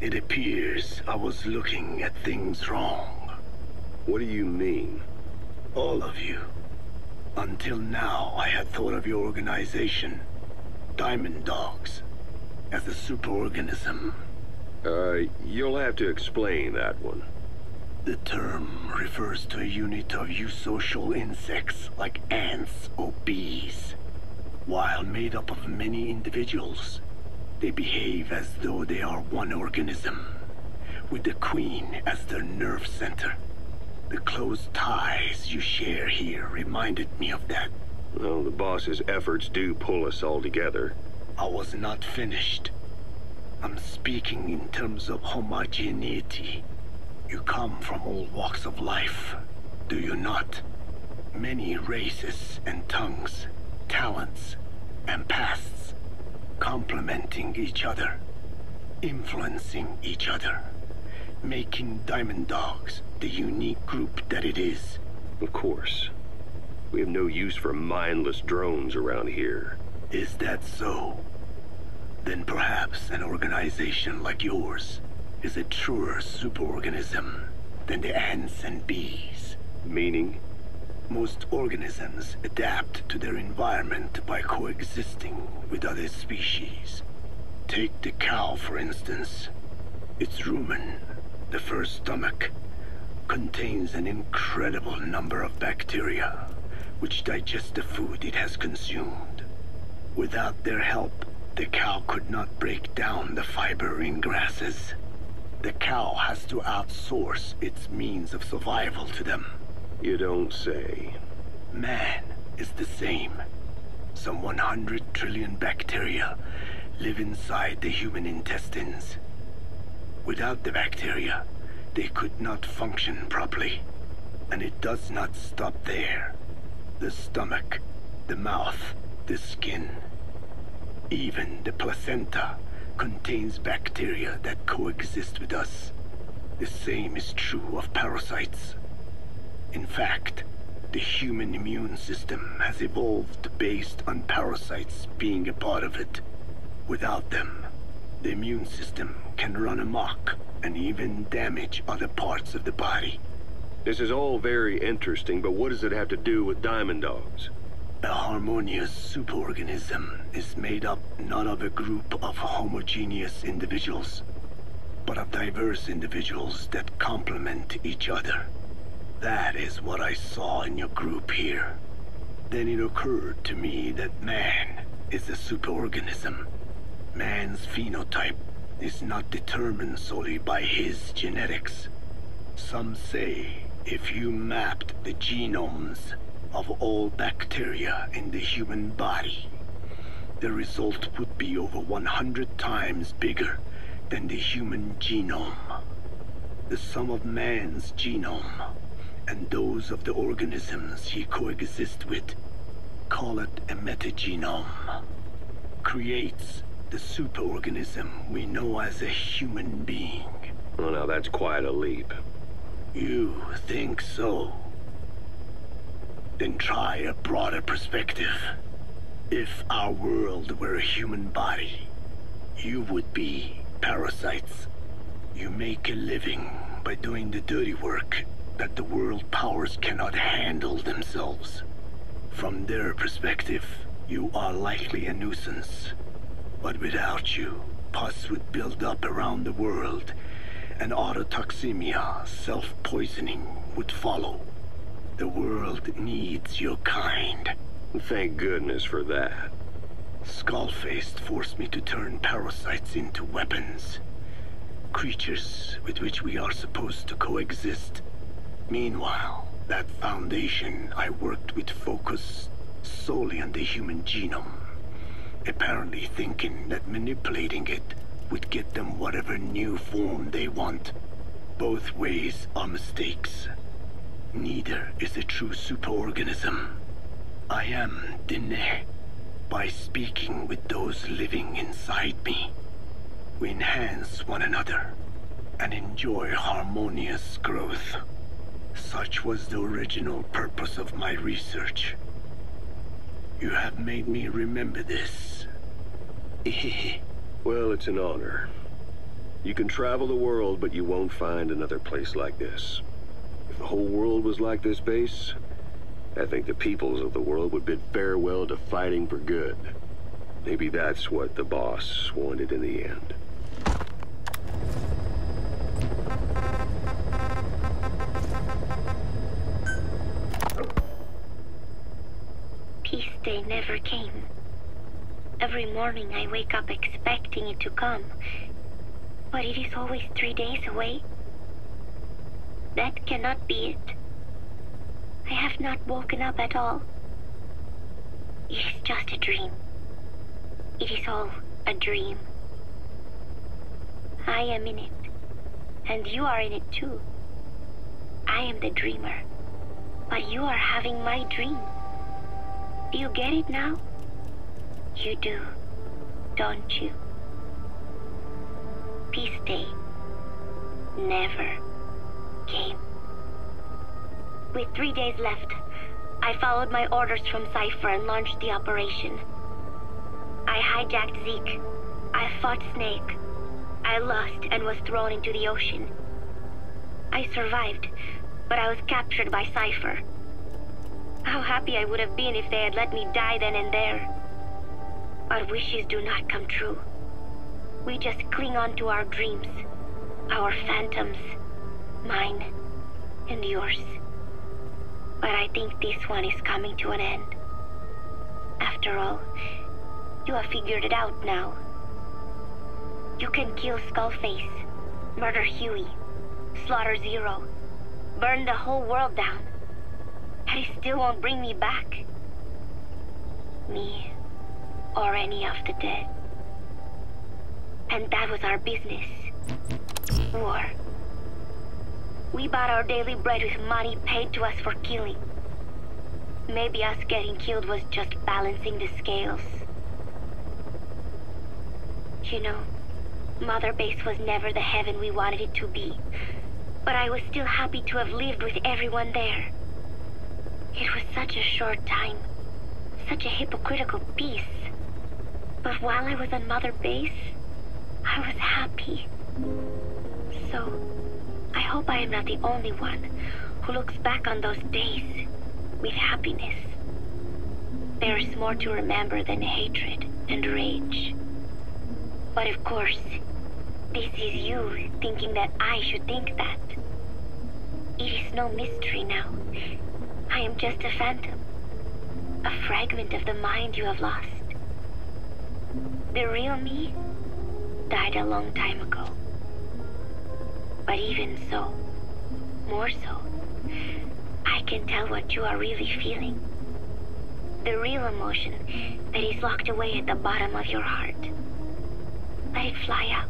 It appears I was looking at things wrong. What do you mean? All of you. Until now, I had thought of your organization, Diamond Dogs, as a superorganism. You'll have to explain that one. The term refers to a unit of eusocial insects like ants or bees. While made up of many individuals, they behave as though they are one organism, with the queen as their nerve center. The close ties you share here reminded me of that. Well, the boss's efforts do pull us all together. I was not finished. I'm speaking in terms of homogeneity. You come from all walks of life, do you not? Many races and tongues, talents and pasts, complementing each other, influencing each other, making Diamond Dogs the unique group that it is. Of course. We have no use for mindless drones around here. Is that so? Then perhaps an organization like yours is a truer superorganism than the ants and bees. Meaning? Most organisms adapt to their environment by coexisting with other species. Take the cow, for instance. Its rumen, the first stomach, contains an incredible number of bacteria, which digest the food it has consumed. Without their help, the cow could not break down the fiber in grasses. The cow has to outsource its means of survival to them. You don't say. Man is the same. Some 100 trillion bacteria live inside the human intestines. Without the bacteria, they could not function properly. And it does not stop there. The stomach, the mouth, the skin, even the placenta contains bacteria that coexist with us. The same is true of parasites. In fact, the human immune system has evolved based on parasites being a part of it. Without them, the immune system can run amok and even damage other parts of the body. This is all very interesting, but what does it have to do with Diamond Dogs? A harmonious superorganism is made up not of a group of homogeneous individuals, but of diverse individuals that complement each other. That is what I saw in your group here. Then it occurred to me that man is a superorganism. Man's phenotype is not determined solely by his genetics. Some say if you mapped the genomes of all bacteria in the human body, the result would be over 100 times bigger than the human genome. The sum of man's genome and those of the organisms he coexists with, call it a metagenome, creates the superorganism we know as a human being. Well, now that's quite a leap. You think so? Then try a broader perspective. If our world were a human body, you would be parasites. You make a living by doing the dirty work that the world powers cannot handle themselves. From their perspective, you are likely a nuisance. But without you, pus would build up around the world, and autotoxemia, self-poisoning, would follow. The world needs your kind. Thank goodness for that. Skullfaced forced me to turn parasites into weapons. Creatures with which we are supposed to coexist. Meanwhile, that Foundation I worked with focused solely on the human genome, apparently thinking that manipulating it would get them whatever new form they want. Both ways are mistakes. Neither is a true superorganism. I am Diné. By speaking with those living inside me, we enhance one another and enjoy harmonious growth. Such was the original purpose of my research. You have made me remember this. Well, it's an honor. You can travel the world, but you won't find another place like this. If the whole world was like this base, I think the peoples of the world would bid farewell to fighting for good. Maybe that's what the boss wanted in the end. Peace Day never came. Every morning I wake up expecting it to come, but it is always 3 days away. That cannot be it. I have not woken up at all. It is just a dream. It is all a dream. I am in it, and you are in it too. I am the dreamer, but you are having my dream. Do you get it now? You do, don't you? Peace Day never came. With 3 days left, I followed my orders from Cypher and launched the operation. I hijacked Zeke. I fought Snake. I lost and was thrown into the ocean. I survived, but I was captured by Cypher. How happy I would have been if they had let me die then and there. But wishes do not come true. We just cling on to our dreams, our phantoms, mine and yours. But I think this one is coming to an end. After all, you have figured it out now. You can kill Skullface, murder Huey, slaughter Zero, burn the whole world down, and it still won't bring me back. Me, or any of the dead. And that was our business. War. We bought our daily bread with money paid to us for killing. Maybe us getting killed was just balancing the scales. You know, Mother Base was never the heaven we wanted it to be, but I was still happy to have lived with everyone there. It was such a short time, such a hypocritical peace. But while I was on Mother Base, I was happy. So, I hope I am not the only one who looks back on those days with happiness. There is more to remember than hatred and rage. But of course, this is you thinking that I should think that. It is no mystery now. I am just a phantom, a fragment of the mind you have lost. The real me died a long time ago. But even so, more so, I can tell what you are really feeling. The real emotion that is locked away at the bottom of your heart. Let it fly out.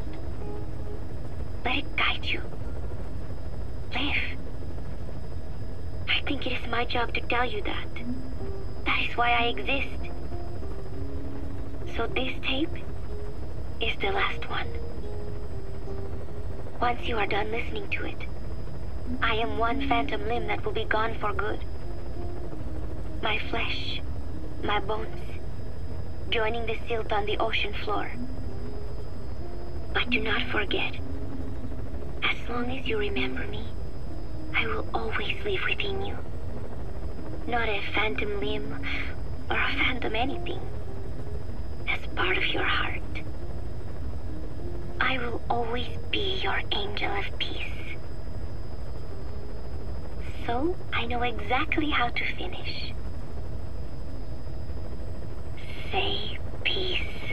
Let it guide you. Live. I think it is my job to tell you that. That is why I exist. So this tape is the last one. Once you are done listening to it, I am one phantom limb that will be gone for good. My flesh, my bones, joining the silt on the ocean floor. But do not forget, as long as you remember me, I will always live within you. Not a phantom limb or a phantom anything, as part of your heart. I will always be your angel of peace. So I know exactly how to finish. Say peace.